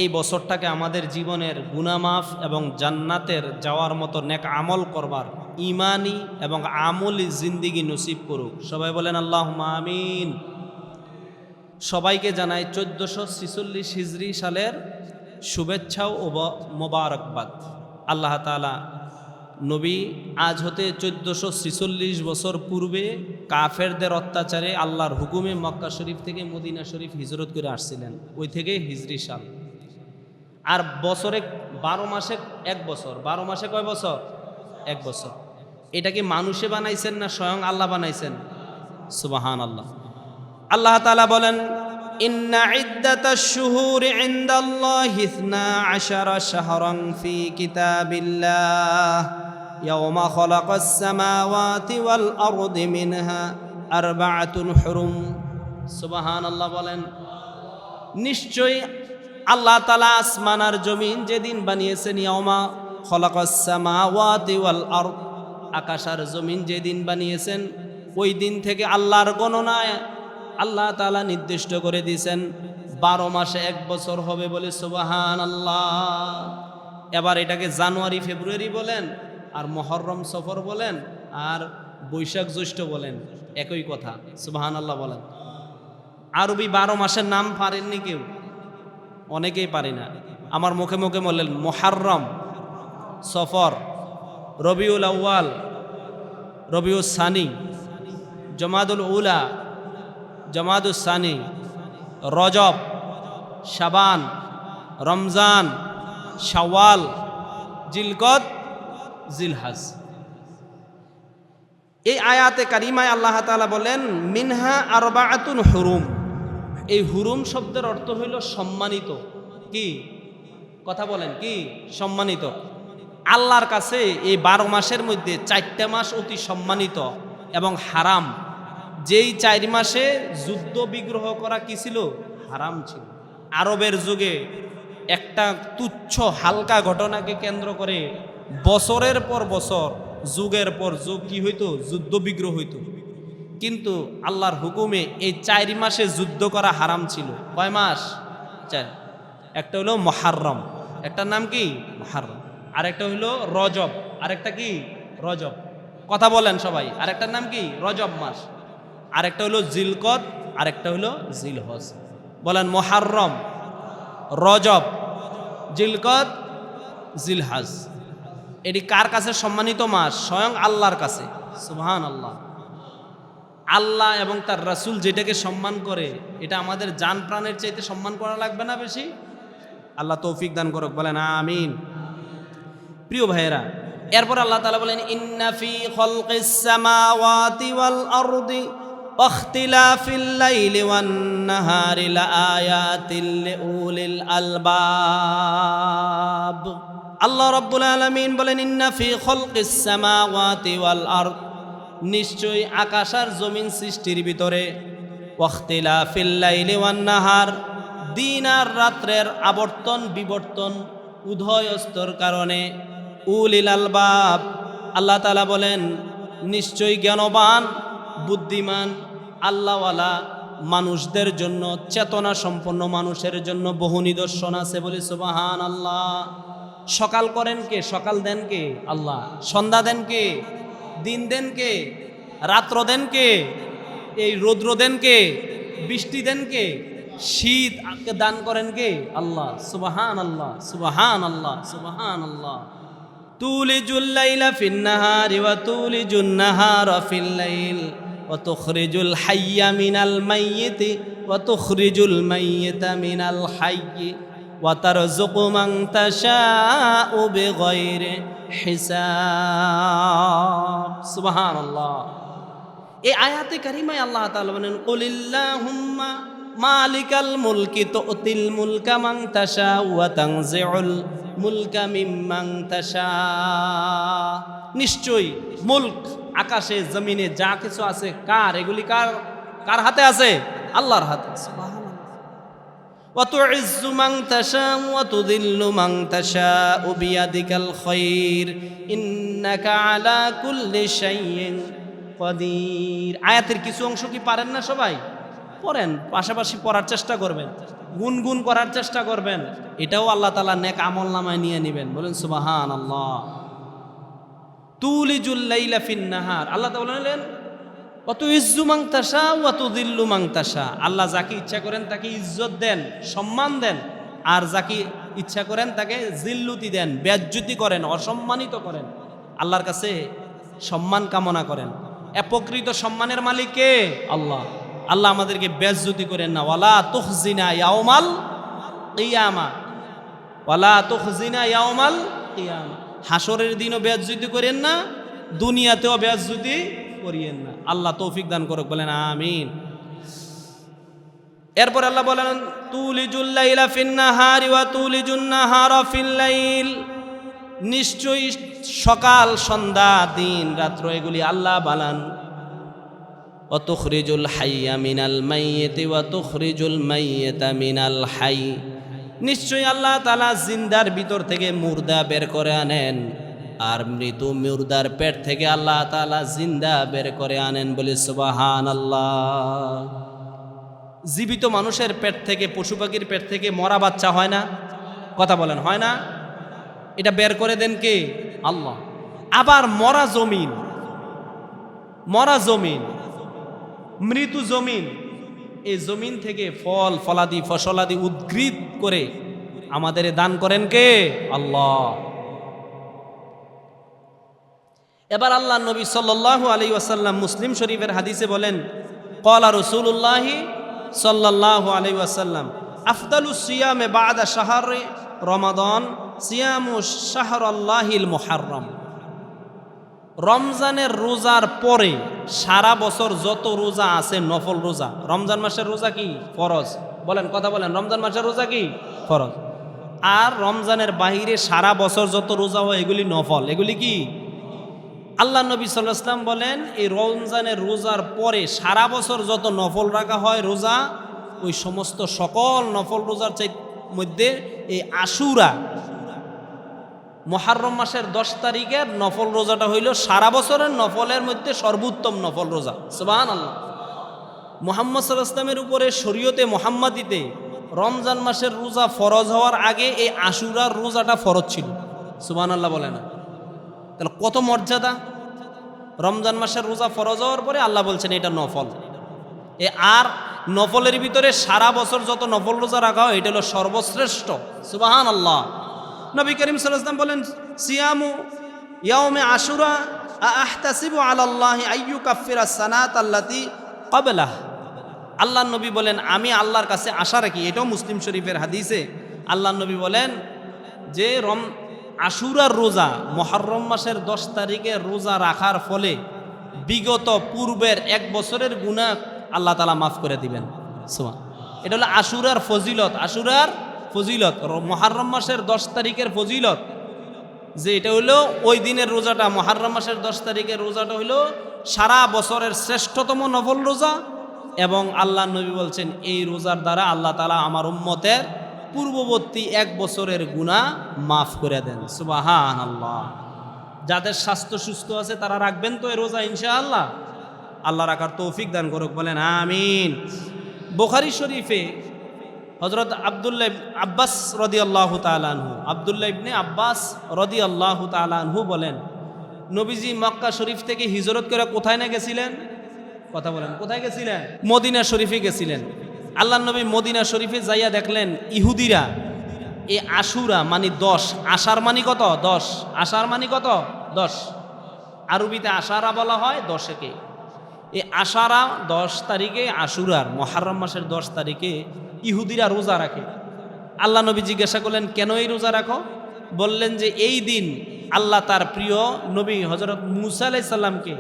এই বছরটাকে আমাদের জীবনের গুনাহ মাফ এবং জান্নাতের যাওয়ার মতো নেক আমল করবার ইমানি এবং আমলি জিন্দিগি নসিব করুক। সবাই বলেন আল্লাহুম্মা আমিন। সবাইকে জানাই 1446 হিজরি সালের শুভেচ্ছা ও মোবারকবাদ। আল্লাহ তাআলা নবী আজ হতে 1446 বছর পূর্বে কাফেরদের অত্যাচারে আল্লাহর হুকুমে মক্কা শরীফ থেকে মদিনা শরীফ হিজরত করে আসছিলেন, ওই থেকে হিজরি সাল। আর বছরে 12 মাসে এক বছর, 12 মাসে কয় বছর? এক বছর। এটা কি মানুষে বানাইছেন না স্বয়ং আল্লাহ বানাইছেন? সুবহানাল্লাহ। আল্লাহ তাআলা বলেন, ইন্না ইদ্দাতাশ শুহুরি ইনদাল্লাহি 12 শাহরান ফি কিতাবিল্লাহ ইয়াওমা খালাকাস সামাওয়াতি ওয়াল আরদি মিনহা আরবাআতুন হুরুম। সুবহানাল্লাহ বলেন, নিশ্চয়ই আল্লাহ তাআলা আসমান আর জমিন যেদিন বানিয়েছেন, ইয়াওমা খালাকাস সামাওয়াতি ওয়াল আরদ, আকাশ আর জমিন যেদিন বানিয়েছেন ওই দিন থেকে আল্লাহর গণনায় আল্লাহ তাআলা নির্দিষ্ট করে দিয়েছেন 12 মাসে এক বছর হবে বলে। সুবহানাল্লাহ। এবার এটাকে জানুয়ারি ফেব্রুয়ারি বলেন, আর মুহররম সফর বলেন, আর বৈশাখ জ্যৈষ্ঠ বলেন, একই কথা। সুবহানাল্লাহ বলেন। আরবি 12 মাসের নাম পারেননি কেউ? অনেকেই পারি না। আমার মুখে মুখে বললেন মুহররম, সফর, রবিউল আউয়াল, রবিউল সানি, জমাদুল উলা, জমাদুল সানি, রজব, শাবান, রমজান, শাওয়াল, জিলকদ, জিলহজ। এই আয়াতে কারিমায় আল্লাহ তাআলা বলেন মিনহা আরবাআতুন হুরুম। এই হুরুম শব্দের অর্থ হইল সম্মানিত। কি কথা বলেন? কি সম্মানিত? আল্লাহর কাছে এই 12 মাসের মধ্যে 4টা মাস অতি সম্মানিত এবং হারাম। যেই 4 মাসে যুদ্ধ বিগ্রহ করা কি ছিল? হারাম ছিল। আরবের যুগে একটা তুচ্ছ হালকা ঘটনাকে কেন্দ্র করে বছরের পর বছর, যুগের পর যুগ কি হইতো? যুদ্ধ বিগ্রহ হইতো। কিন্তু আল্লাহর হুকুমে এই 4 মাসে যুদ্ধ করা হারাম ছিল। কয় মাস? 4। একটা হলো মুহররম, একটার নাম কি? মুহররম। আরেকটা হইলো রজব, আরেকটা কি? রজব। কথা বলেন সবাই। আরেকটার নাম কি? রজব মাস। আরেকটা হলো জিলকদ, আরেকটা হলো জিলহজ। বলেন মুহররম, রজব, জিলকদ, জিলহজ। এটি কার কাছে সম্মানিত মাস? স্বয়ং আল্লাহর কাছে। সুবহানাল্লাহ। আল্লাহ এবং তার রাসূল যেটাকে সম্মান করে, এটা আমাদের জান প্রাণের চাইতে সম্মান করা লাগবে না বেশি? আল্লাহ তৌফিক দান করুক। বলেন আমিন। প্রিয় ভাইয়েরা, এরপর আল্লাহ তাআলা বলেন ইন্না ফি খালকিস সামাওয়াতি ওয়াল আরদি ওয়াখতিলাফিল লাইলি ওয়ান নাহারি লাআয়াতিল লিউলিল আলবাব। আল্লাহ রাব্বুল আলামিন বলেন ইন্না ফি খালকিস সামাওয়াতি ওয়াল আরদ, নিশ্চয়ই আকাশ আর জমিন সৃষ্টির ভিতরে, ওয়াখতিলাফিল লাইলি ওয়ান নাহার, দিন আর রাত্রের আবর্তন বিবর্তন, উদয় অস্তর কারণে, উলিল আলবাব, আল্লাহ তাআলা বলেন নিশ্চয়ই জ্ঞানবান বুদ্ধিমান আল্লাহওয়ালা মানুষদের জন্য, চেতনা সম্পন্ন মানুষের জন্য বহু নিদর্শন আছে বলে। সুবহানাল্লাহ। সকাল করেন কে? সকাল দেন কে? আল্লাহ। সন্ধ্যা দেন কে? দিন দেন কে? রাত্র দেন কে? এই রৌদ্র দেন কে? বৃষ্টি দেন কে? শীত দান করেন কে? আল্লাহ। সুবহানাল্লাহ, সুবহানাল্লাহ, সুবহানাল্লাহ। তুলিজুল লাইলা ফিন নাহারি ওয়া তুলিজুন নাহারা ফিল লাইল ওয়া তুখরিজুল হাইয়া মিনাল মাইয়িতি ওয়া তুখরিজুল মাইয়িতা মিনাল হাইয়্যি ওয়া তারযুকু মান তাশাউ বিগাইরি হিসাব। সুবহানাল্লাহ। এই আয়াতে কারিমায় আল্লাহ তাআলা বলেন কুলিল্লাহুম্মা মালিকাল মুলকি তুতিল মুলকা মান তাশা ওয়া তানজিউল মুলকা মিম্মান তাশা। নিশ্চয়ই মুলক, আকাশে জমিনে যা কিছু আছে, কার? এগুলি কার? কার হাতে আছে? আল্লাহর হাতে। সুবহানাল্লাহ। ওয়া তুইজ্জু মান তাশা ওয়া তুযিল্লু মান তাশা বিয়াদিকাল খায়র ইন্নাকা আলা কুল্লি শাইইন কাদির। আয়াতের কিছু অংশ কি পারেন না সবাই? পড়েন, পাশাপাশি পড়ার চেষ্টা করবেন। গুনগুন করার চেষ্টা করবেন, এটাও আল্লাহ তাআলা নেক আমল নামায় নিয়ে নেবেন। বলেন সুবহানাল্লাহ। তুলিজুল লাইলা ফিন নাহার, আল্লাহ তাআলা বলেন ওয়াতুইজ্জু মান তাশা ওয়া তুযিল্লু মান তাশা। আল্লাহ যাকে ইচ্ছা করেন তাকে ইজ্জত দেন, সম্মান দেন, আর যাকে ইচ্ছা করেন তাকে জিল্লুতি দেন, বেজ্জতি করেন, অসম্মানিত করেন। আল্লাহর কাছে সম্মান কামনা করেন। প্রকৃত সম্মানের মালিক কে? আল্লাহ। আল্লাহ আমাদেরকে বেজ্জতি করেন না। ওয়ালা তুখজিনা ইয়াউমাল কিয়ামা, ওয়ালা তুখজিনা ইয়াউমাল কিয়ামা। হাসরের দিনও বেজ্জতি করেন না, দুনিয়াতেও বেজ্জতি করিয়েন না। আল্লাহ তৌফিক দান করুক, বলেন আমিন। এরপর আল্লাহ বলেন তুলিজুল লাইলা ফিন নাহারি ওয়া তুলিজুন নাহারা ফিল লাইল। নিশ্চয়ই সকাল, সন্ধ্যা, দিন, রাত্র এগুলি আল্লাহ বানান। ওয়া তুখরিজুল হাইয়া মিনাল মাইয়িতি ওয়া তুখরিজুল মাইয়িতা মিনাল হাই। নিশ্চয়ই আল্লাহ তাআলা জিন্দার ভিতর থেকে মুর্দা বের করে আনেন, আর মৃত মুর্দার পেট থেকে আল্লাহ তাআলা জিন্দা বের করে আনেন। বলি সুবহানাল্লাহ। জীবিত মানুষের পেট থেকে, পশু পাখির পেট থেকে মরা বাচ্চা হয় না? কথা বলেন, হয় না? এটা বের করে দেন কে? আল্লাহ। আবার মরা জমিন, মরা জমিন, মৃত জমিন, এই জমিন থেকে ফল ফলাদি, ফসলাদি উদ্ভিদ করে আমাদের দান করেন কে? আল্লাহ। এবার আল্লাহ নবী সাল্লাল্লাহু আলাইহি ওয়াসাল্লাম মুসলিম শরীফের হাদিসে বলেন, ক্বালা রাসূলুল্লাহি সাল্লাল্লাহু আলাইহি ওয়াসাল্লাম আফদালুস সিয়ামে বা'দা শাহরি রমাদান সিয়ামু শাহরাল্লাহিল মুহাররম। রমজানের রোজার পরে সারা বছর যত রোজা আছে নফল রোজা, রমজান মাসের রোজা কি ফরজ? বলেন, কথা বলেন, রমজান মাসের রোজা কি ফরজ? আর রমজানের বাহিরে সারা বছর যত রোজা হয় এগুলি নফল। এগুলি কি? আল্লাহ নবী সাল্লাল্লাহু আলাইহি ওয়াসাল্লাম বলেন এই রমজানের রোজার পরে সারা বছর যত নফল রাখা হয় রোজা, ওই সমস্ত সকল নফল রোজার মধ্যে এই আশুরা মুহররম মাসের 10 তারিখের নফল রোজাটা হইল সারা বছরের নফলের মধ্যে সর্বোত্তম নফল রোজা। সুবহানাল্লাহ। মুহাম্মদ সাল্লাল্লাহু আলাইহি ওয়াসাল্লামের উপরে শরীয়তে মুহাম্মাদিতে রমজান মাসের রোজা ফরজ হওয়ার আগে এই আশুরার রোজাটা ফরজ ছিল। সুবহানাল্লাহ বলে না? তাহলে কত মর্যাদা! রমজান মাসের রোজা ফরজ হওয়ার পরে আল্লাহ বলছেন এটা নফল। আর নফলের ভিতরে সারা বছর যত নফল রোজা রাখা হয় এটা হলো সর্বশ্রেষ্ঠ। সুবহানাল্লাহ। নবী করিম সাল্লাল্লাহু আলাইহি ওয়াসাল্লাম বলেন সিয়ামু ইয়াউমে আশুরা আহতাসিবু আলাল্লাহি আইয়ুকাফিরা সানাত আল্লাতি ক্বাবলাহ। আল্লাহ নবী বলেন আমি আল্লাহর কাছে আশা রাখি, এটাও মুসলিম শরীফের হাদিসে আল্লাহ নবী বলেন যে আশুরার রোজা মুহররম মাসের 10 তারিখে রোজা রাখার ফলে বিগত পূর্বের 1 বছরের গুনাহ আল্লাহ তাআলা মাফ করে দিবেন। সুবহান। এটা হলো আশুরার ফজিলত, আশুরার ফজিলত, মুহররম মাসের 10 তারিখের ফজিলত। যে এটা হইলো ওই দিনের রোজাটা, মুহররম মাসের 10 তারিখের রোজাটা হইলো সারা বছরের শ্রেষ্ঠতম নফল রোজা। এবং আল্লাহ নবী বলছেন এই রোজার দ্বারা আল্লাহ তাআলা আমার উম্মতের পূর্ববর্তী 1 বছরের গুনাহ মাফ করে দেন। সুবহানাল্লাহ। যাদের স্বাস্থ্য সুস্থ আছে তারা রাখবেন তো এই রোজা ইনশাআল্লাহ। আল্লাহ রাখার তৌফিক দান করুক, বলেন আমিন। বুখারী শরীফে হযরত আব্দুল্লাহ আব্বাস রাদিয়াল্লাহু তাআলা আনহু, আব্দুল্লাহ ইবনে আব্বাস রাদিয়াল্লাহু তাআলা আনহু বলেন নবীজি মক্কা শরীফ থেকে হিজরত করে কোথায় না গেছিলেন? কথা বলেন, কোথায় গেছিলেন? মদিনা শরীফে গেছিলেন। আল্লাহ নবী মদিনা শরীফে যাইয়া দেখলেন ইহুদিরা এই আশুরা মানে 10, আশার মানে কত? 10, আশার মানে কত? 10। আরবিতে আশারা বলা হয় 10-কে। এই আশারা 10 তারিখে আশুরার মুহররম মাসের 10 তারিখে ইহুদিরা রোজা রাখে। আল্লাহ নবী জিজ্ঞাসা করলেন কেন এই রোজা রাখো? বললেন যে এই দিন আল্লাহ তার প্রিয় নবী হযরত মূসা আলাইহিস সালামকে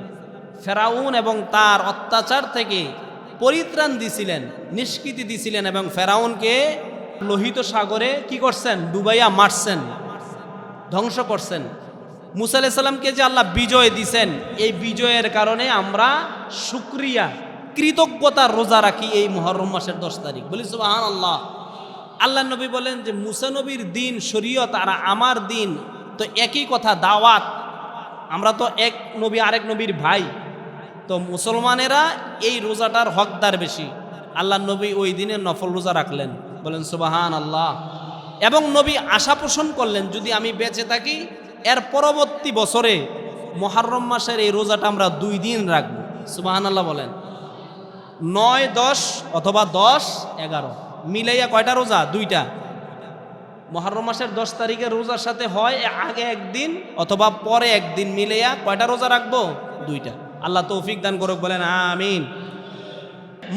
ফেরাউন এবং তার অত্যাচার থেকে পরিত্রাণ দিছিলেন, নিষ্কৃতি দিছিলেন এবং ফেরাউনকে লোহিত সাগরে কি করছেন? ডুবাইয়া মারছেন, ধ্বংস করছেন। মূসা আলাইহিস সালামকে যে আল্লাহ বিজয় দিছেন, এই বিজয়ের কারণে আমরা শুকরিয়া, কৃতজ্ঞতার রোজা রাখি এই মুহররম মাসের 10 তারিখ। বলি সুবহানাল্লাহ। আল্লাহ নবী বলেন যে মূসা নবীর দিন শরীয়ত আর আমার দিন তো একই কথা, দাওয়াত। আমরা তো এক নবী আরেক নবীর ভাই, তো মুসলমানেরা এই রোজাটার হকদার বেশি। আল্লাহ নবী ওই দিনে নফল রোজা রাখলেন। বলেন সুবহান আল্লাহ। এবং নবী আশা পোষণ করলেন যদি আমি বেঁচে থাকি এর পরবর্তী বছরে মুহররম মাসের এই রোজাটা আমরা 2 দিন রাখবো। সুবহান আল্লাহ বলেন। 9, 10 অথবা 10, 11 মিলাইয়া কয়টা রোজা? 2টা। মুহররম মাসের 10 তারিখের রোজার সাথে হয় আগে একদিন অথবা পরে একদিন মিলাইয়া কয়টা রোজা রাখবো? 2টা। আল্লাহ তৌফিক দান করুক, বলেন আমিন।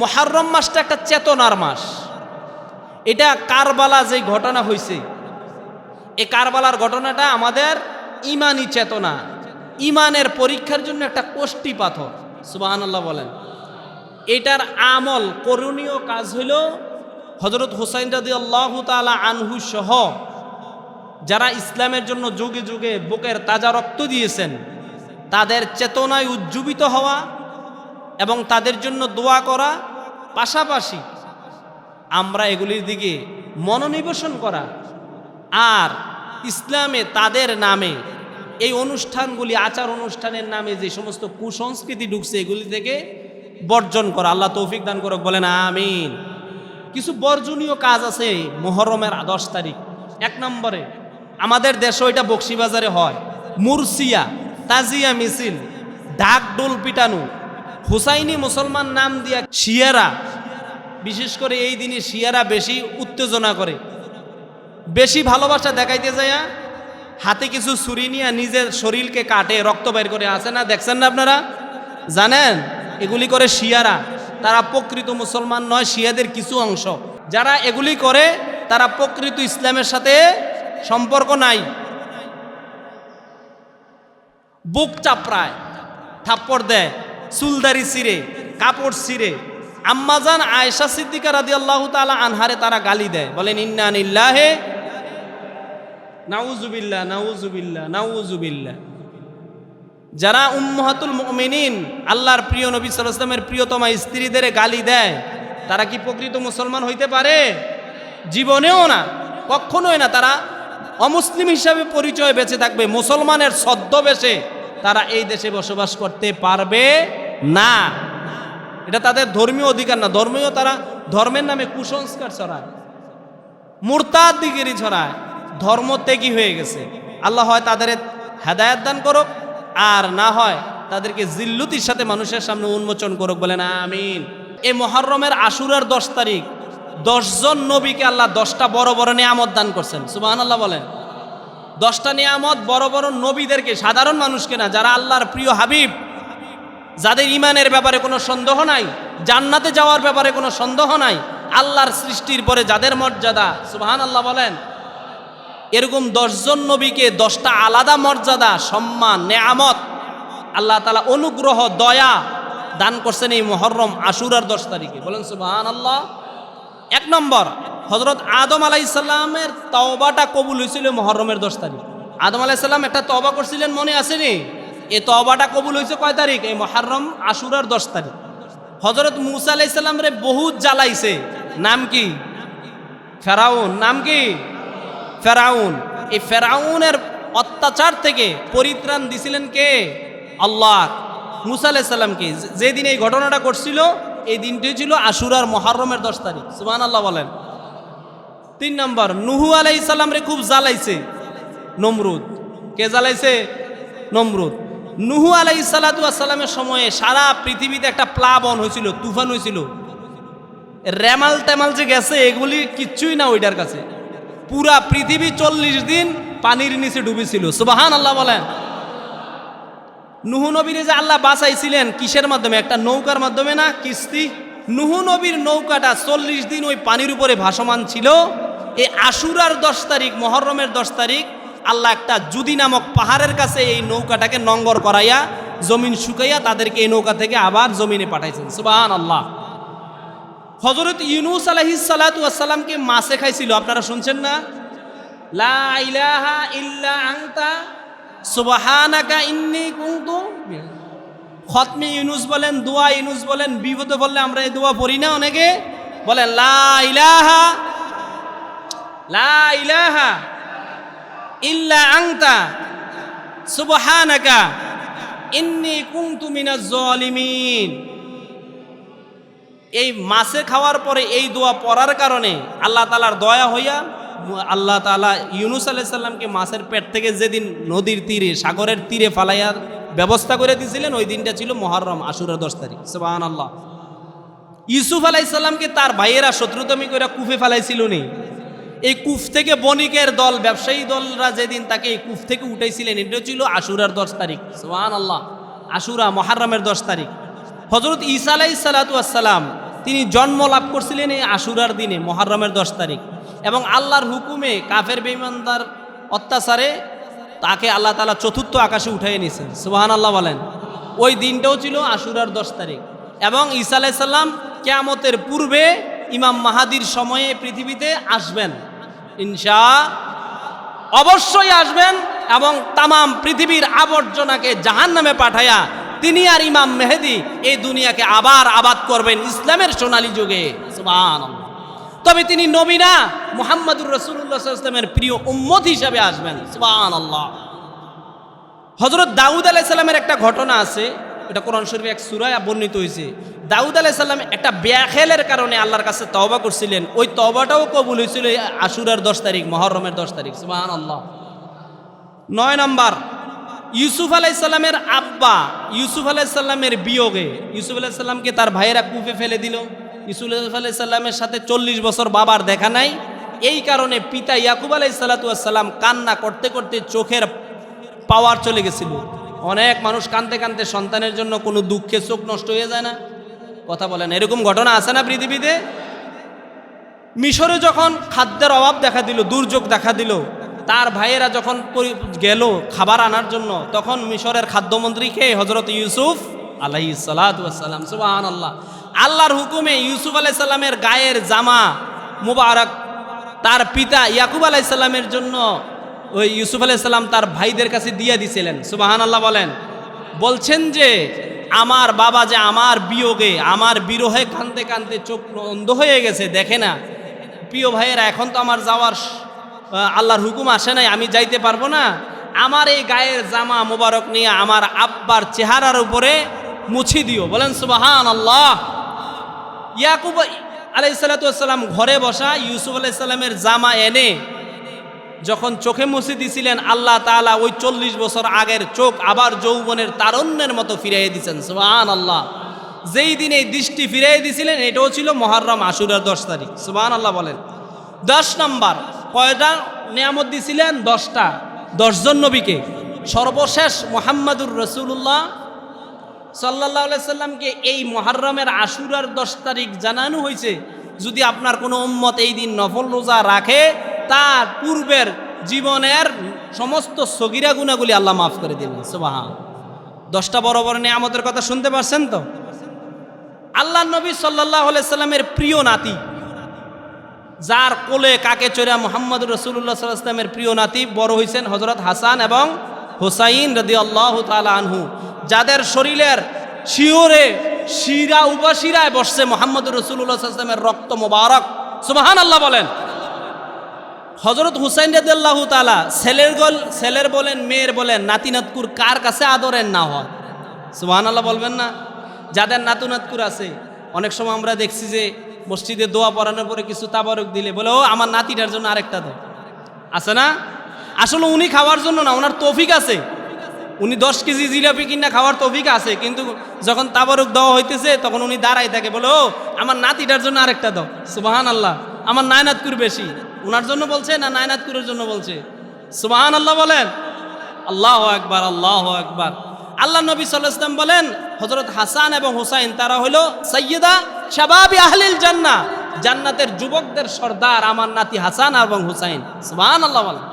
মুহররম মাসটা একটা চেতনার মাস। এটা কারবালা যে ঘটনা হয়েছে, এই কারবালার ঘটনাটা আমাদের ইমানি চেতনা, ইমানের পরীক্ষার জন্য একটা কষ্টি পাথর। সুবহানাল্লাহ বলেন। এটার আমল করণীয় কাজ হইল হযরত হুসাইন রাদিয়াল্লাহু তাআলা আনহু সহ যারা ইসলামের জন্য যুগে যুগে বুকের তাজা রক্ত দিয়েছেন তাদের চেতনায় উজ্জীবিত হওয়া এবং তাদের জন্য দোয়া করা, পাশাপাশি আমরা এগুলির দিকে মনোনিবেশন করা, আর ইসলামে তাদের নামে এই অনুষ্ঠানগুলি, আচার অনুষ্ঠানের নামে যে সমস্ত কুসংস্কৃতি ঢুকছে এগুলি থেকে বর্জন করা। আল্লাহ তৌফিক দান করুক, বলেন আমিন। কিছু বর্জনীয় কাজ আছে মুহররমের 10 তারিখ। 1 নম্বরে আমাদের দেশে এটা বকশিবাজারে হয় মুরসিয়া, তাজিয়া মিছিল, ঢাক ডোল পিটানো, হুসাইনি মুসলমান নাম দিয়া শিয়ারা, বিশেষ করে এই দিনে শিয়ারা বেশি উত্তেজনা করে, বেশি ভালোবাসা দেখাইতে যায়, হাতে কিছু ছুরি নিয়ে নিজের শরীরকে কাটে, রক্ত বের করে। আছে না, দেখছেন না আপনারা? জানেন এগুলি করে শিয়ারা। তারা প্রকৃত মুসলমান নয়, শিয়াদের কিছু অংশ যারা এগুলি করে তারা প্রকৃত ইসলামের সাথে সম্পর্ক নাই। বুক চাপড়ায়, থাপ্পড় দেয়, চুলদারি ছিঁড়ে, কাপড় ছিঁড়ে। আম্মাজান আয়েশা সিদ্দিকা রাদিয়াল্লাহু তাআলা আনহারে তারা গালি দেয়, বলেন ইন্না লিল্লাহি নাউযুবিল্লাহ নাউযুবিল্লাহ নাউযুবিল্লাহ। যারা উম্মাহাতুল মুমিনিন, আল্লাহর প্রিয় নবী সাল্লাল্লাহু আলাইহি ওয়াসাল্লামের প্রিয়তমা স্ত্রীদের গালি দেয়, তারা কি প্রকৃত মুসলমান হইতে পারে? জীবনেও না, কখনোই না। তারা অমুসলিম হিসাবে পরিচয় বেঁচে থাকবে, মুসলমানের ছদ্মবেশে তারা এই দেশে বসবাস করতে পারবে না। এটা তাদের ধর্মীয় অধিকার না। তারা ধর্মের নামে কুসংস্কার ছড়ায়, মুরতাদিগিরি ছড়ায়, ধর্ম ত্যাগী হয়ে গেছে। আল্লাহ হয় তাদের হেদায়েত দান করুক, আর না হয় তাদেরকে জিল্লুতির সাথে মানুষের সামনে উন্মোচন করুক, বলেন আমিন। এই মুহররমের আশুরার 10 তারিখ 10 জন নবীকে আল্লাহ 10টা বড় বড় নিয়ামত দান করছেন। সুবহানাল্লাহ বলেন। 10টা নিয়ামত বড় বড় নবীদেরকে, সাধারণ মানুষকে না, যারা আল্লাহর প্রিয় হাবিব, যাদের ইমানের ব্যাপারে কোনো সন্দেহ নাই, জান্নাতে যাওয়ার ব্যাপারে কোনো সন্দেহ নাই, আল্লাহর সৃষ্টির পরে যাদের মর্যাদা, সুবহানাল্লাহ বলেন, এরকম 10 জন নবীকে 10টা আলাদা মর্যাদা, সম্মান, নেয়ামত আল্লাহ তাআলা অনুগ্রহ, দয়া দান করছেন এই মুহররম আশুরার 10 তারিখে, বলেন সুবহানাল্লাহ। 1 নম্বর, হযরত আদম আলাইহিস সালামের তওবাটা কবুল হয়েছিল মুহররমের 10 তারিখ। আদম আলাইহিস সালাম একটা তওবা করছিলেন, মনে আছে নি? এই তওবাটা কবুল হয়েছে কয় তারিখ? এই মুহররম আশুরার 10 তারিখ। হযরত মূসা আলাইহিস সালামরে বহুত জ্বালাইছে, নাম কি? ফেরাউন। নাম কি? ফেরাউন। এই ফেরাউনের অত্যাচার থেকে পরিত্রাণ দিছিলেন কে? আল্লাহ মূসা আলাইহিস সালামকে। যেদিন এই ঘটনাটা ঘটছিল এই দিনটি ছিল আশুরার মুহররমের 10 তারিখ। সুবহানাল্লাহ বলেন। 3 নম্বর, নূহ আলাইহিস সালামরে খুব জ্বালাইছে নমরুদ। কে জ্বালাইছে? নমরুদ। নূহ আলাইহিস সালাতু ওয়াস সালামের সময়ে সারা পৃথিবীতে একটা প্লাবন হয়েছিল, তুফান হয়েছিল। রেমাল টেমাল যে গেছে এগুলি কিচ্ছুই না ওইটার কাছে। পুরা পৃথিবী 40 দিন পানির নিচে ডুবেছিল। সুবহানাল্লাহ বলেন। নূহ নবীরে যে আল্লাহ বাঁচাইছিলেন কিসের মাধ্যমে? একটা নৌকার মাধ্যমে না, কিস্তি। নূহ নবীর নৌকাটা 40 দিন ওই পানির উপরে ভাসমান ছিল। এই আশুরার 10 তারিখ, মুহররমের 10 তারিখ আল্লাহ একটা জুদি নামক পাহাড়ের কাছে এই নৌকাটাকে নঙ্গর করাইয়া, জমিন শুকাইয়া তাদেরকে এই নৌকা থেকে আবার জমিনে পাঠাইছেন। সুবহানাল্লাহ। হযরত ইউনূস আলাইহিস সালাতু ওয়াস সালামকে মাছে খাইছিল, আপনারা শুনছেন না? লা ইলাহা ইল্লা আনতা সুবহানাকা ইন্নী কুনতু। খতমে ইউনূস বলেন, দোয়া ইউনূস বলেন, বিপদে পড়লে আমরা এই দোয়া পড়ি না? অনেকে বলেন লা ইলাহা ইল্লা আনতা সুবহানাকা ইন্নী কুনতু মিনাজ জালিমিন। এই মাছে খাওয়ার পরে এই দোয়া পড়ার কারণে আল্লাহ তাআলার দয়া হইয়া আল্লাহ তাআলা ইউনুস আলাইহিস সালামকে মাছের পেট থেকে যেদিন নদীর তীরে সাগরের তীরে ফালাইয়ার ব্যবস্থা করে দিয়েছিলেন, ওই দিনটা ছিল মুহররম, আশুরার 10 তারিখ। সুবহানাল্লাহ। ইউসুফ আলাইহিস সালামকে তার ভাইয়েরা শত্রুতামি করে কুফে ফালাইছিল নি। এই কুফ থেকে বণিকের দল, ব্যবসায়ী দলরা যেদিন তাকে এই কুফ থেকে উঠাইছিলেন, এটা ছিল আশুরার 10 তারিখ। সুবহানাল্লাহ। আশুরা মুহররমের 10 তারিখ। হযরত ঈসা আলাইহিস সালাতু ওয়াস সালাম তিনি জন্ম লাভ করছিলেন এই আশুরার দিনে, মুহররমের 10 তারিখ। এবং আল্লাহর হুকুমে কাফের বেঈমানদের অত্যাচারে তাকে আল্লাহ তাআলা চতুর্থ আকাশে উঠাইয়ে নিয়েছেন। সুবহানাল্লাহ বলেন। ওই দিনটাও ছিল আশুরার 10 তারিখ। এবং ঈসা আলাইহিস সালাম কিয়ামতের পূর্বে ইমাম মাহাদির সময়ে পৃথিবীতে আসবেন, অবশ্যই আসবেন, এবং তামাম পৃথিবীর আবর্জনাকে জাহান্নামে পাঠায়া তিনি আর ইমাম মেহেদী এই দুনিয়াকে আবার আবাদ করবেন ইসলামের সোনালী যুগে। সুবহানাল্লাহ। তবে তিনি নবী না, মুহাম্মদুর রাসূলুল্লাহ সাল্লাল্লাহু আলাইহি ওয়াসাল্লামের প্রিয় উম্মত হিসেবে আসবেন। সুবহানাল্লাহ। হযরত দাউদ আলাইহিস সালামের একটা ঘটনা আছে, এটা কোরআন শরীফে এক সূরায় বর্ণিত হয়েছে। দাউদ আলাইহিস সালাম একটা বেয়াখেলের কারণে আল্লাহর কাছে তওবা করছিলেন, ওই তওবাটাও কবুল হয়েছিল আশুরার 10 তারিখ, মুহররমের 10 তারিখ। সুবহানাল্লাহ। 9 নম্বর, ইউসুফ আলাইহিস সালামের আব্বা ইউসুফ আলাইহিস সালামের বিয়োগে ইউসুফ আলাইহিস সালামকে তার ভাইয়েরা কূপে ফেলে দিল। ইউসুফ আলাইহিস সালামের সাথে 40 বছর বাবার দেখা নাই। এই কারণে পিতা ইয়াকুব আলাইহিস সালাম কান্না করতে করতে চোখের পাওয়ার চলে গেছিল। অনেক মানুষ কাঁদতে কাঁদতে সন্তানের জন্য কোনো দুঃখে চোখ নষ্ট হয়ে যায় না? কথা বলেন, এরকম ঘটনা আছে না পৃথিবীতে? মিশরে যখন খাদ্যের অভাব দেখা দিল, দুর্যোগ দেখা দিল, তার ভাইয়েরা যখন গেল খাবার আনার জন্য, তখন মিশরের খাদ্যমন্ত্রী কে? হযরত ইউসুফ আলাইহিস সালাতু ওয়াস সালাম। সুবহানাল্লাহ। আল্লাহর হুকুমে ইউসুফ আলাইহিস সালামের গায়ের জামা মুবারক তার পিতা ইয়াকুব আলাইহিস সালামের জন্য ওই ইউসুফ আলাইহিস সালাম তার ভাইদের কাছে দিয়ে দিয়েছিলেন। সুবহানাল্লাহ বলেন। বলছেন যে আমার বাবা যে আমার বিয়োগে, আমার বিরহে কাঁদতে কাঁদতে চোখ অন্ধ হয়ে গেছে, দেখে না। প্রিয় ভাইয়েরা, এখন তো আমার যাওয়ার আল্লাহর হুকুম আসে নাই, আমি যাইতে পারবো না। আমার এই গায়ের জামা মোবারক নিয়ে আমার আব্বার চেহারার উপরে মুছি দিও। বলেন সুবহানাল্লাহ। ইয়াকুব আলাইহিস সালাতু ওয়াস সালাম ঘরে বসা ইউসুফ আলাইহিস সালামের জামা এনে যখন চোখে মুছে দিছিলেন, আল্লাহ তাআলা ওই 40 বছর আগের চোখ আবার যৌবনের তারুণ্যের মতো ফিরিয়ে দিয়েছেন। সুবহানাল্লাহ। যেই দিনে দৃষ্টি ফিরিয়ে দিছিলেন, এটাও ছিল মুহররম আশুরার 10 তারিখ। সুবহানাল্লাহ বলেন। 10 নম্বর, কয়টা নিয়ামত দিছিলেন? 10টা। 10 জন নবীকে। সর্বশেষ মুহাম্মদুর রাসূলুল্লাহ সাল্লাল্লাহু আলাইহি সাল্লামকে এই মুহররমের আশুরার 10 তারিখ জানানো হয়েছে, যদি আপনার কোনো উম্মত এই দিন নফল রোজা রাখে, তার পূর্বের জীবনের সমস্ত সগীরা গুনাহগুলি আল্লাহ মাফ করে দিবেন। সুবহানাল্লাহ। 10টা বড় বড় নিয়ামতের কথা শুনতে পারছেন তো? আল্লাহর নবী সাল্লাল্লাহু আলাইহি সাল্লামের প্রিয় নাতি, যার কোলে কাকে চড়া মুহাম্মদুর রাসূলুল্লাহ সাল্লাল্লাহু আলাইহি ওয়াসাল্লামের প্রিয় নাতি বড় হয়েছেন হযরত হাসান এবং হুসাইন রাদিয়াল্লাহু তাআলা আনহু, যাদের শরীরের শিওরে শিরা উপশিরায় বসছে মুহাম্মদুর রাসূলুল্লাহ সাল্লাল্লাহু আলাইহি ওয়াসাল্লামের রক্ত মোবারক। সুবহানাল্লাহ বলেন। হযরত হুসাইন রাদিয়াল্লাহু তাআলা ছেলের বলেন, মেয়ের বলেন, নাতি নাতকুর কার কাছে আদরের না হয়? সুবহানাল্লাহ বলবেন না? যাদের নাতু নাতকুর আছে, অনেক সময় আমরা দেখছি যে মসজিদে দোয়া পড়ানোর পরে কিছু তাবারক দিলে বলে, ও আমার নাতিটার জন্য আরেকটা দাও। আছে না? আসলে উনি খাওয়ার জন্য না, ওনার তৌফিক আছে। উনি 10 কেজি জিলাপি কিনা খাওয়ার তৌফিক আছে, কিন্তু যখন তাবারক দেওয়া হইতেছে তখন উনি দাঁড়াই থাকে, বলে, ও আমার নাতিটার জন্য আরেকটা দাও। সুবহানাল্লাহ। আমার নায়নাতকুর বেশি, উনার জন্য বলছে না নায়নাতকুরের জন্য বলছে? সুবহানাল্লাহ বলেন। আল্লাহু আকবার, আল্লাহু আকবার। আল্লাহ নবী সাল্লাল্লাহু আলাইহি ওয়াসাল্লাম বলেন, হযরত হাসান এবং হুসাইন তারা হলো সাইয়্যিদা শাবাবি আহলিল জান্নাহ, জান্নাতের যুবকদের সর্দার আমার নাতি হাসান এবং হুসাইন। সুবহানাল্লাহ বলেন।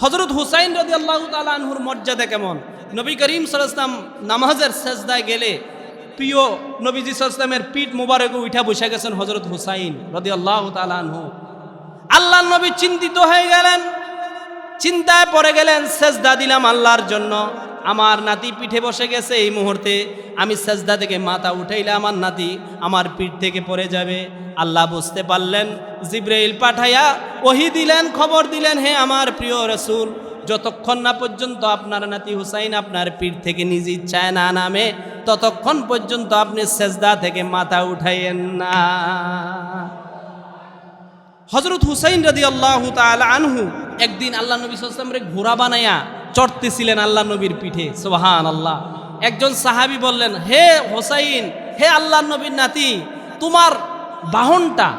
হযরত হুসাইন রাদিয়াল্লাহু তাআলা আনহুর মর্যাদা কেমন? নবী করিম সাল্লাল্লাহু আলাইহি ওয়াসাল্লাম নামাজের সেজদায় গেলে প্রিয় নবীজি সাল্লাল্লাহু আলাইহি ওয়াসাল্লামের পিঠ মোবারকে উঠা বসে গেছেন হযরত হুসাইন রাদিয়াল্লাহু তাআলা আনহু। আল্লাহর নবী চিন্তিত হয়ে গেলেন, চিন্তায় পড়ে গেলেন, সেজদা দিলাম আল্লাহর জন্য, আমার নাতি পিঠে বসে গেছে, এই মুহূর্তে আমি সেজদা থেকে মাথা উঠাইলে আমার নাতি আমার পিঠ থেকে পড়ে যাবে। আল্লাহ বুঝতে পারলেন, জিবরাইল পাঠাইয়া ওহী দিলেন, খবর দিলেন, হে আমার প্রিয় রাসূল, যতক্ষণ না পর্যন্ত আপনার নাতি হুসাইন আপনার পিঠ থেকে নিজ ইচ্ছায় না নামে, ততক্ষণ পর্যন্ত আপনি সেজদা থেকে মাথা উঠাইয়েন না। হযরত হুসাইন রাদিয়াল্লাহু তাআলা আনহু একদিন আল্লাহ নবী সাল্লাল্লাহু আলাইহি ওয়াসাল্লামকে ঘোড়া বানায়া চড়তেছিলেন আল্লাহ নবীর পিঠে। সুবহানাল্লাহ। একজন সাহাবী বললেন, হে হুসাইন, হে আল্লাহ নবীর নাতি, তোমার বাহনটা,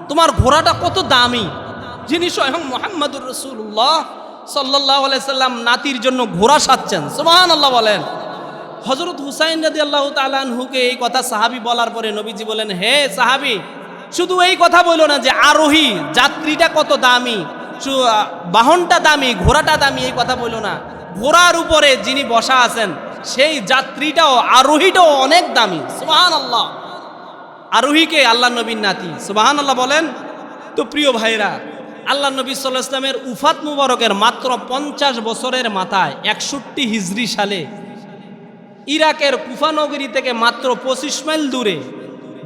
তোমার ঘোড়াটা কত দামি, যিনি স্বয়ং মুহাম্মদুর রাসূলুল্লাহ সাল্লাল্লাহু আলাইহি সাল্লাম নাতির জন্য ঘোড়া সাজছেন। সুবহানাল্লাহ বলেন। হযরত হুসাইন রাদিয়াল্লাহু তাআলা আনহুকে এই কথা সাহাবী বলার পরে নবীজি বলেন, হে সাহাবী, শুধু এই কথা বলো না যে আরোহী যাত্রীটা কত দামি, বাহনটা দামি, ঘোড়াটা দামি, এই কথা বলো না। ঘোড়ার উপরে যিনি বসা আছেন সেই যাত্রীটাও, আরোহীটাও অনেক দামি। সুবহানাল্লাহ। আরোহীকে আল্লাহ নবীর নাতি। সুবহানাল্লাহ বলেন। তো প্রিয় ভাইরা, আল্লাহ নবী সাল্লাল্লাহু আলাইহি ওয়াসাল্লামের উফাত মুবারকের মাত্র 50 বছরের মাথায় 61 হিজরি সালে ইরাকের কুফা নগরী থেকে মাত্র 25 মাইল দূরে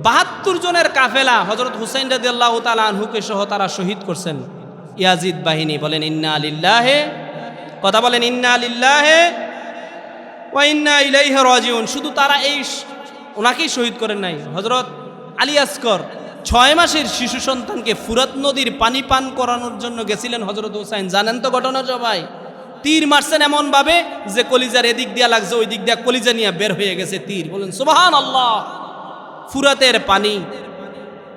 72 জনের কাফেলা হযরত হুসাইন রাদিয়াল্লাহু তাআলা আনহুকে সহ তারা শহীদ করছেন ইয়াজিদ বাহিনী। বলেন ইন্না লিল্লাহি, কথা বলেন ইন্না লিল্লাহি ওয়া ইন্না ইলাইহি রাজিউন। শুধু তারা এই ওনাকেই শহীদ করেন নাই, হযরত আলী আসগর 6 মাসের শিশু সন্তানকে ফুরাত নদীর পানি পান করানোর জন্য গেছিলেন হযরত হুসাইন। জানেন তো ঘটনা সবাই। তীর মারছেন এমন ভাবে যে কলিজার এদিক দিয়া লাগছে, ওই দিক দিয়া কলিজা নিয়ে বের হয়ে গেছে তীর। বলেন সুবহানাল্লাহ। ফুরাতের পানি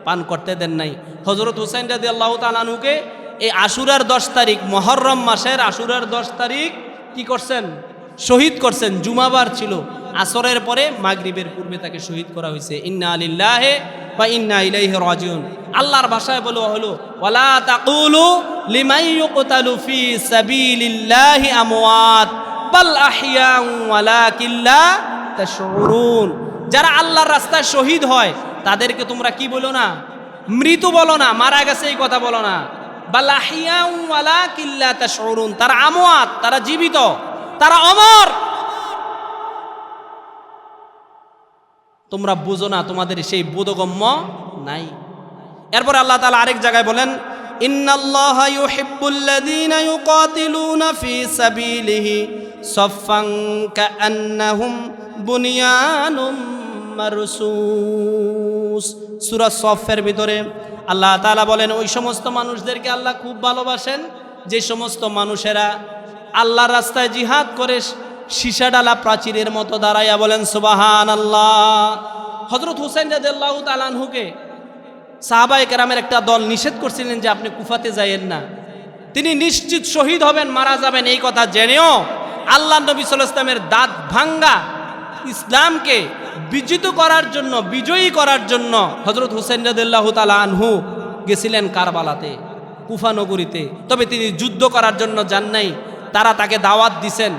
পান করতে দেন নাই। হযরত হুসাইন রাদিয়াল্লাহু তাআলা আনহুকে এই আশুরার 10 তারিখ, মুহররম মাসের আশুরার 10 তারিখ কি করছেন? শহীদ করছেন। জুমাবার ছিল, আসরের পরে মাগরিবের পূর্বে তাকে শহীদ করা হয়েছে। ইন্না লিল্লাহি ওয়া ইন্না ইলাইহি রাজিউন। আল্লাহর ভাষায় বলা হলো, ওয়ালা তাকুলু লিমান ইউকতালু ফি সাবিলিল্লাহি আমওয়াত বাল আহইয়াউ ওয়ালাকিন লা তাশউরুন। যারা আল্লাহর রাস্তায় শহীদ হয় তাদেরকে তোমরা কি বলো না? মৃত বলো না, মারা গেছে এই কথা বলো না। বাল আহইয়াউ ওয়ালাকিন লা তাশউরুন। তারা আমওয়াত, তারা জীবিত, তারা অমর। তোমরা বুঝো না, তোমাদের সেই বোধগম্য নাই। এরপর আল্লাহ তাআলা আরেক জায়গায় বলেন, ইন্নাল্লাহা ইউহিব্বুল্লাযীনা ইউকাতিলুনা ফি সাবিলিহি সাফফান কাআন্নাহুম বুনিয়ানুম মারসুস। সূরা সফের ভিতরে আল্লাহ তাআলা বলেন, ওই সমস্ত মানুষদেরকে আল্লাহ খুব ভালোবাসেন যে সমস্ত মানুষেরা আল্লাহর রাস্তায় জিহাদ করে সীসাডালা প্রাচীরের মতো দাঁড়াইয়া। বলেন সুবহানাল্লাহ। হযরত হুসাইন রাদিয়াল্লাহু তাআলা আনহুকে সাহাবায়ে কেরামের একটা দল নিষেধ করছিলেন যে আপনি কুফাতে যাইয়েন না, তিনি নিশ্চিত শহীদ হবেন, মারা যাবেন। এই কথা জেনেও আল্লাহ নবী সাল্লাল্লাহু আলাইহি ওয়াসাল্লামের দাঁত ভাঙ্গা ইসলামকে বিজিত করার জন্য, বিজয়ী করার জন্য হযরত হুসাইন রাদিয়াল্লাহু তাআলা আনহু গেছিলেন কারবালাতে, কুফা নগরীতে। তবে তিনি যুদ্ধ করার জন্য যান নাই। তারা তাকে দাওয়াত দিছেন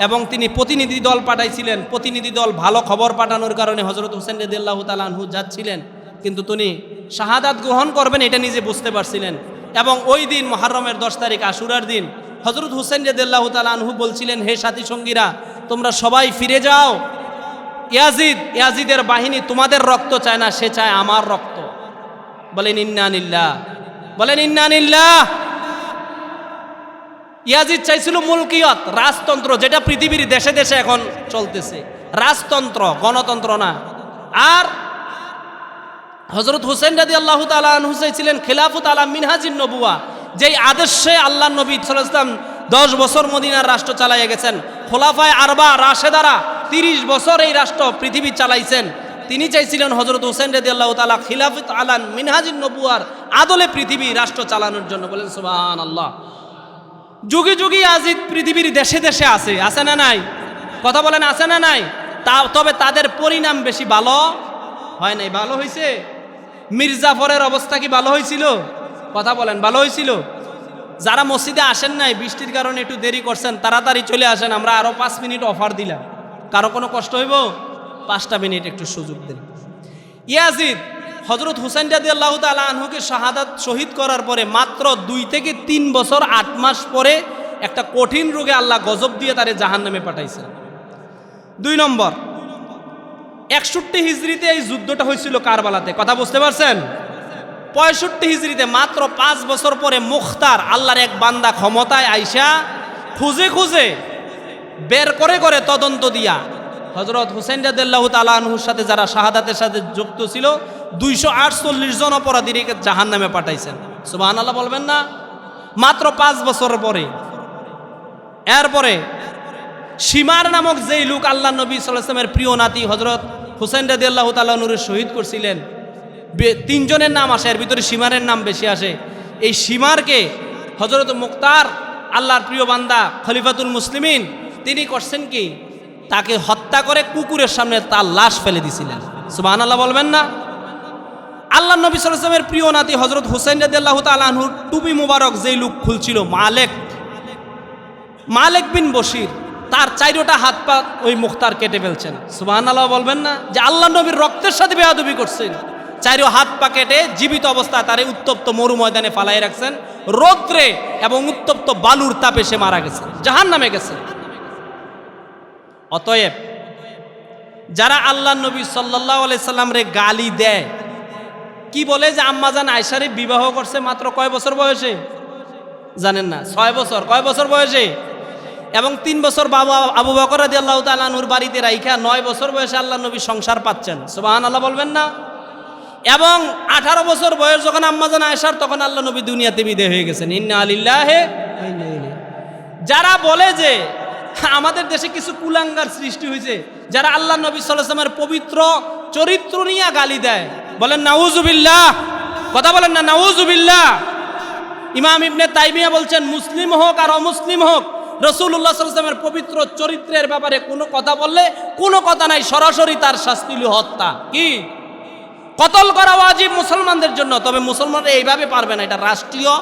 এবং তিনি প্রতিনিধি দল পাঠাইছিলেন। প্রতিনিধি দল ভালো খবর পাঠানোর কারণে হযরত হুসাইন রাদিয়াল্লাহু তাআলা আনহু যাচ্ছিলেন, কিন্তু তিনি শাহাদাত গ্রহণ করবেন এটা নিজে বুঝতে পারছিলেন। এবং ওই দিন মুহররমের 10 তারিখ আশুরার দিন হযরত হুসাইন রাদিয়াল্লাহু তাআলা আনহু বলছিলেন, হে সাথী সঙ্গীরা, তোমরা সবাই ফিরে যাও। ইয়াজিদের বাহিনী তোমাদের রক্ত চায় না, সে চায় আমার রক্ত। বলেন ইন্না লিল্লাহ, বলেন ইন্না লিল্লাহ। ইয়াজিদ চাইছিল মুলকিয়ত, রাজতন্ত্র, যেটা পৃথিবীর দেশে দেশে এখন চলতেছে, রাজতন্ত্র, গণতন্ত্র না। আর হযরত হুসাইন রাদিয়াল্লাহু তাআলা আনহু চাইছিলেন খিলাফত আলা মিনহাজিন নবুয়া, যেই আদর্শে আল্লাহ নবী সাল্লাল্লাহু আলাইহি ওয়াসাল্লাম 10 বছর মদিনার রাষ্ট্র চালাইয়া গেছেন। খোলাফায়ে আরবা রাশেদারা 30 বছর এই রাষ্ট্র পৃথিবী চালাইছেন। তিনি চাইছিলেন হযরত হুসাইন রাদিয়াল্লাহু তাআলা খিলাফত আলা মিনহাজিন নবুয়ার আদলে পৃথিবী রাষ্ট্র চালানোর জন্য। বলেন সুবহানাল্লাহ। যুগে যুগে ইয়াজিদ পৃথিবীর দেশে দেশে আছে না নাই? কথা বলেন আছে না নাই? তবে তাদের পরিণাম বেশি ভালো হয় নাই। ভালো হয়েছে? মির্জাফরের অবস্থা কি ভালো হয়েছিল? কথা বলেন, ভালো হয়েছিল? যারা মসজিদে আসেন নাই, বৃষ্টির কারণে একটু দেরি করছেন, তাড়াতাড়ি চলে আসেন, আমরা আরো 5 মিনিট অফার দিলাম। কারো কোনো কষ্ট হইব? 5টা মিনিট একটু সুযোগ দেন। ইয়াজিদ হযরত হুসাইন রাদিয়াল্লাহু তাআলা আনহুকে শাহাদাত শহীদ করার পরে মাত্র 2 থেকে 3 বছর 8 মাস পরে একটা কঠিন রোগে আল্লাহ গজব দিয়ে তারে জাহান্নামে পাঠাইছেন। 2 নম্বর, 61 হিজরিতে এই যুদ্ধটা হয়েছিল কারবালাতে। কথা বুঝতে পারছেন? 65 হিজরিতে মাত্র 5 বছর পরে মুখতার, আল্লাহর এক বান্দা ক্ষমতায় আইসা খুঁজে খুঁজে বের করে করে তদন্ত দিয়া হযরত হুসাইন রাদিয়াল্লাহু তাআলা আনহুর সাথে যারা শাহাদাতের সাথে যুক্ত ছিল 248 জন অপরাধীকে জাহান্নামে পাঠাইছেন। সুবহানাল্লাহ বলবেন না? মাত্র 5 বছর পরে। এরপরে শিমার নামক যেই লোক আল্লাহ নবী সাল্লাল্লাহু আলাইহি ওয়াসাল্লামের প্রিয় নাতি হযরত হুসাইন রাদিয়াল্লাহু তাআলা আনহুর শহীদ করছিলেন, 3 জনের নাম আসে, এর ভিতরে শিমারের নাম বেশি আসে। এই শিমারকে হযরত মুখতার আল্লাহর প্রিয় বান্দা খলিফাতুল মুসলিমিন তিনি করছেন কি, তাকে হত্যা করে কুকুরের সামনে তার লাশ ফেলে দিয়েছিলেন। সুবহানাল্লাহ বলবেন না? আল্লাহ নবী সাল্লাল্লাহু আলাইহি ওয়াসাল্লামের প্রিয় নাতি হযরত হুসাইন রাদিয়াল্লাহু তাআলা আনহুর টুপি মুবারক যেই লোক খুলছিল মালেক বিন বশির, তার 4টা হাত পা ওই মুখতার কেটে ফেলছেন। সুবহানাল্লাহ বলবেন না? যে আল্লাহ নবীর রক্তের সাথে বেয়াদবি করছেন। 4 হাত পা কেটে জীবিত অবস্থায় তারে উত্তপ্ত মরু ময়দানে ফালাই রাখছেন, রৌদ্রে এবং উত্তপ্ত বালুর তাপে সে মারা গেছে, জাহান্নামে গেছে। অতএব যারা আল্লাহ নবী সাল্লাল্লাহু আলাইহি সাল্লাম রে গালি দেয়, কি বলে যে আম্মাজান আয়েশারে বিবাহ করছে মাত্র কয় বছর বয়সে জানেন না? 6 বছর। কয় বছর বয়সে? এবং 3 বছর বাবা আবু বকর রাদিয়াল্লাহু তাআলা আনহুর বাড়িতে রাইখা 9 বছর বয়সে আল্লাহ নবী সংসার পাচ্ছেন। সুবহানাল্লাহ বলবেন না? এবং 18 বছর বয়স যখন আম্মাজান আয়েশার, তখন আল্লাহ নবী দুনিয়াতে বিদায় হয়ে গেছেন। ইন্না লিল্লাহি ওয়া ইন্না ইলাইহি। যারা বলে যে আমাদের দেশে কিছু কুলাঙ্গার সৃষ্টি হয়েছে, যারা আল্লাহ নবী সাল্লাল্লাহু আলাইহি ওয়াসাল্লামের পবিত্র চরিত্র নিয়ে গালি দেয়, বলেন নাউজুবিল্লাহ। কথা বলেন না নাউজুবিল্লাহ। ইমাম ইবনে তাইমিয়া বলছেন, মুসলিম হোক আর অমুসলিম হোক, রাসূলুল্লাহ সাল্লাল্লাহু আলাইহি ওয়াসাল্লামের পবিত্র চরিত্রের ব্যাপারে কোনো কথা বললে কোনো কথা নাই, সরাসরি তার শাস্তি হলো হত্যা। কি? কতল করা ওয়াজিব মুসলমানদের জন্য, তবে মুসলমানরা এইভাবে পারবে না, এটা রাষ্ট্রীয়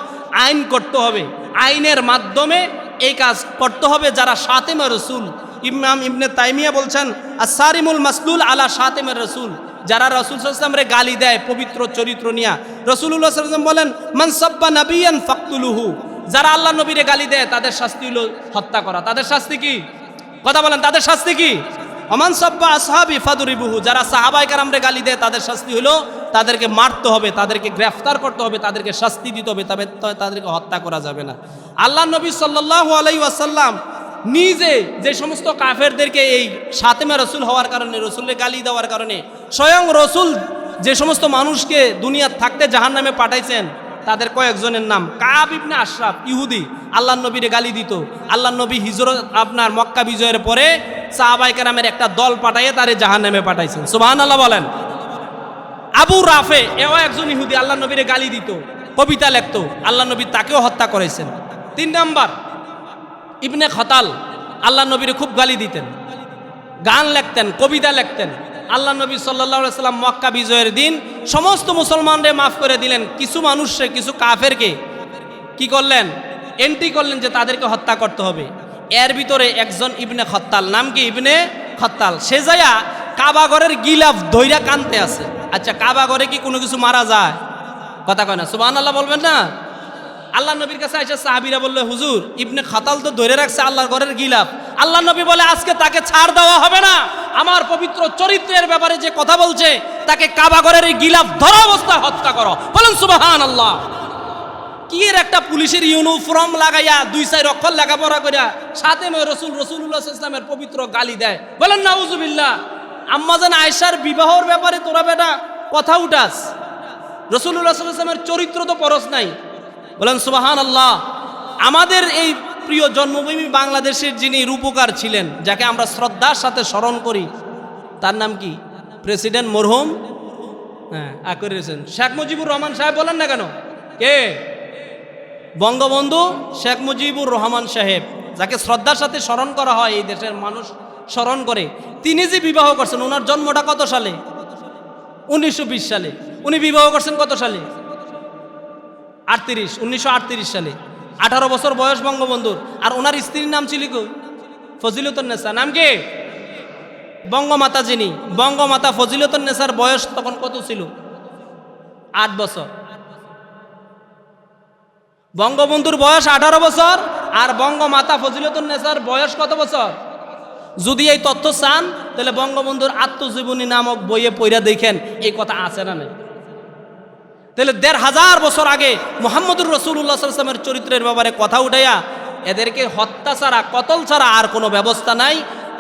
আইন করতে হবে। আইনের মাধ্যমে এই কাজ করতে হবে। যারা শাতিমে রাসূল, ইমাম ইবনে তাইমিয়া বলছেন আস-সারিমুল মাসলুল আলা শাতিমে রাসূল, যারা রাসূল সাল্লাল্লাহু আলাইহি ওয়াসাল্লামরে গালি দেয় পবিত্র চরিত্র নিয়া, রাসূলুল্লাহ সাল্লাল্লাহু আলাইহি ওয়াসাল্লাম বলেন মান সাব্বা নাবিয়ান ফাকতুলুহু, যারা আল্লাহ নবীরে গালি দেয় তাদের শাস্তি হলো হত্যা করা। তাদের শাস্তি কি? কথা বলেন, তাদের শাস্তি কি? ওমান সাব্বা আসহাবি ফাদরিবুহু, যারা সাহাবায়ে কেরামরে গালি দেয় তাদের শাস্তি হলো তাদেরকে মারতে হবে, তাদেরকে গ্রেফতার করতে হবে, তাদেরকে শাস্তি দিতে হবে, তবে তাদেরকে হত্যা করা যাবে না। আল্লাহ নবী সাল্লাল্লাহু আলাইহি ওয়াসাল্লাম নিজে যে সমস্ত কাফেরদেরকে এই শাতিমে রাসূল হওয়ার কারণে, রাসূলের গালি দেওয়ার কারণে, স্বয়ং রাসূল যে সমস্ত মানুষকে দুনিয়ার থাকতে জাহান্নামে পাঠাইছেন, তাদের কয়েকজনের নাম কাব ইবনে আশরাফ, ইহুদি, আল্লাহ নবীরে গালি দিত। আল্লাহ নবী হিজরত আপনার মক্কা বিজয়ের পরে সাহাবায়ে কেরামের একটা দল পাঠাইয়ে তারে জাহান্নামে পাঠাইছেন। সুবহানাল্লাহ বলেন। আবু রাফে, এও একজন ইহুদি, আল্লাহ নবীরে গালি দিত, কবিতা লিখত, আল্লাহ নবী তাকেও হত্যা করেছেন। 3 নাম্বার ইবনে খতাল, আল্লাহ নবীরে খুব গালি দিতেন, গান লিখতেন, কবিতা লিখতেন। আল্লাহ নবী সাল্লাল্লাহু আলাইহি ওয়াসাল্লাম মক্কা বিজয়ের দিন সমস্ত মুসলমানরে মাফ করে দিলেন, কিছু মানুষকে, কিছু কাফেরকে কি করলেন? এন্ট্রি করলেন যে তাদেরকে হত্যা করতে হবে। এর ভিতরে একজন ইবনে খত্তাল, নাম কি? ইবনে খত্তাল। সে যায়া কাবা ঘরের গিলাফ ধইরা কানতে আছে। আচ্ছা, কাবা ঘরে কি কোনো কিছু মারা যায়? কথা কয় না, সুবহানাল্লাহ বলবেন না? আল্লাহ নবীর কাছে আইসা সাহাবীরা বলল, হুজুর ইবনে খতাল তো ধরে রাখছে আল্লাহর ঘরের গিলাফ। আল্লাহ নবী বলে, আজকে তাকে ছাড় দেওয়া হবে না। আমার পবিত্র চরিত্রের ব্যাপারে যে কথা বলছে, তাকে কাবা ঘরের এই গিলাফ ধরা অবস্থায় হত্যা করো। বলেন সুবহানাল্লাহ। কি এর একটা পুলিশের ইউনিফর্ম লাগাইয়া 2-4 অক্ষর লেখাপড়া করিয়া শাতিমে রাসূল, রাসূলুল্লাহ সাল্লাল্লাহু আলাইহি ওয়াসাল্লামের পবিত্র গালি দেয়। বলেন নাউজুবিল্লাহ। আম্মাজান আয়েশার বিবাহর ব্যাপারে তোরা বেটা কথা উঠাস, রাসূলুল্লাহ সাল্লাল্লাহু আলাইহি ওয়াসাল্লামের চরিত্র তো পরশ নাই। বলেন সুবহানাল্লাহ। আমাদের এই প্রিয় জন্মভূমি বাংলাদেশের যিনি রূপকার ছিলেন, যাকে আমরা শ্রদ্ধার সাথে স্মরণ করি, তার নাম কি? প্রেসিডেন্ট মরহুম আকরিয়েছেন শেখ মুজিবুর রহমান সাহেব। বলেন না কেন? কে? বঙ্গবন্ধু শেখ মুজিবুর রহমান সাহেব, যাকে শ্রদ্ধার সাথে স্মরণ করা হয়, এই দেশের মানুষ স্মরণ করে। তিনি যে বিবাহ করছেন, ওনার জন্মটা কত সালে? 1920 সালে। উনি বিবাহ করছেন কত সালে? 1938 সালে। 18 বছর বয়স বঙ্গবন্ধুর। আর ওনার স্ত্রীর নাম ছিল কি? ফজিলতুন্নেসা। নাম কি? বঙ্গমাতা। যিনি বঙ্গমাতা ফজিলতুন্নেসার বয়স তখন কত ছিল? 8 বছর। বঙ্গবন্ধুর বয়স 18 বছর, আর বঙ্গমাতা ফজিলতুন্নেসার বয়স কত বছর? যদি এই তথ্য চান তাহলে বঙ্গবন্ধুর আত্মজীবনী নামক বইয়ে পড়া দেখেন এই কথা আছে না নাই। তাহলে 1500 বছর আগে মুহাম্মদুর রাসূলুল্লাহ সাল্লাল্লাহু আলাইহি ওয়াসাল্লামের চরিত্রের ব্যাপারে কথা উঠাইয়া এদেরকে হত্যা ছাড়া, কতল ছাড়া আর কোনো ব্যবস্থা নাই।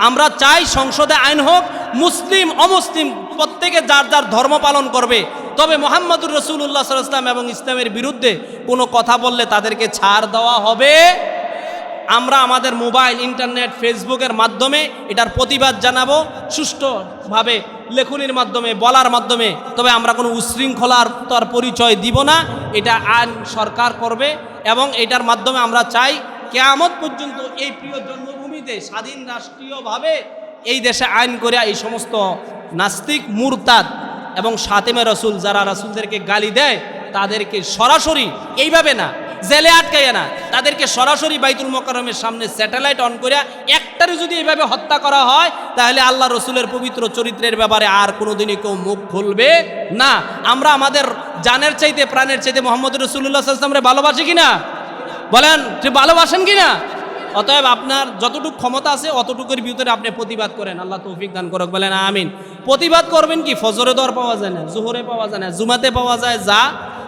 আমরা চাই সংসদে আইন হোক, মুসলিম অমুসলিম প্রত্যেকে যার যার ধর্ম পালন করবে, তবে মোহাম্মদুর রাসূলুল্লাহ সাল্লাল্লাহু আলাইহি ওয়াসাল্লাম এবং ইসলামের বিরুদ্ধে কোনো কথা বললে তাদেরকে ছাড় দেওয়া হবে। আমরা আমাদের মোবাইল, ইন্টারনেট, ফেসবুকের মাধ্যমে এটার প্রতিবাদ জানাবো সুষ্ঠুভাবে, লেখনির মাধ্যমে, বলার মাধ্যমে। তবে আমরা কোনো উশৃঙ্খলার তার পরিচয় দিব না, এটা আইন সরকার করবে। এবং এটার মাধ্যমে আমরা চাই কিয়ামত পর্যন্ত এই প্রিয় জন্মভূমিতে স্বাধীন রাষ্ট্রীয়ভাবে এই দেশে আইন করে এই সমস্ত নাস্তিক, মুরতাদ এবং শাতেমে রসুল যারা রাসূলদেরকে গালি দেয় তাদেরকে সরাসরি, এইভাবে না জেলে আটকাইয়া না, তাদেরকে সরাসরি বাইতুল মোকাররমের সামনে স্যাটেলাইট অন করিয়া একটারে যদি এইভাবে হত্যা করা হয়, তাহলে আল্লাহ রসুলের পবিত্র চরিত্রের ব্যাপারে আর কোনোদিনই কেউ মুখ খুলবে না। আমরা আমাদের জানের চাইতে, প্রাণের চাইতে মোহাম্মদ রাসূলুল্লাহ সাল্লাল্লাহু আলাইহি ওয়াসাল্লামকে ভালোবাসি কিনা? বলেন, ভালোবাসেন কিনা? অতএব আপনার যতটুকু ক্ষমতা আছে অতটুকুর ভিতরে আপনি প্রতিবাদ করেন। আল্লাহ তৌফিক দান করুক, বলেন আমিন। প্রতিবাদ করবেন কি? ফজরে দর পাওয়া যায় না, জোহরে পাওয়া যায় না, জুমাতে পাওয়া যায় যা।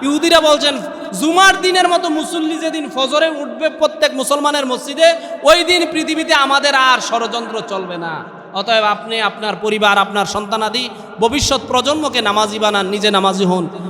ইহুদিরা বলছেন জুমার দিনের মতো মুসল্লি যেদিন ফজরে উঠবে প্রত্যেক মুসলমানের মসজিদে, ওই দিন পৃথিবীতে আমাদের আর ষড়যন্ত্র চলবে না। অতএব আপনি আপনার পরিবার, আপনার সন্তানাদি, ভবিষ্যৎ প্রজন্মকে নামাজি বানান, নিজে নামাজি হন।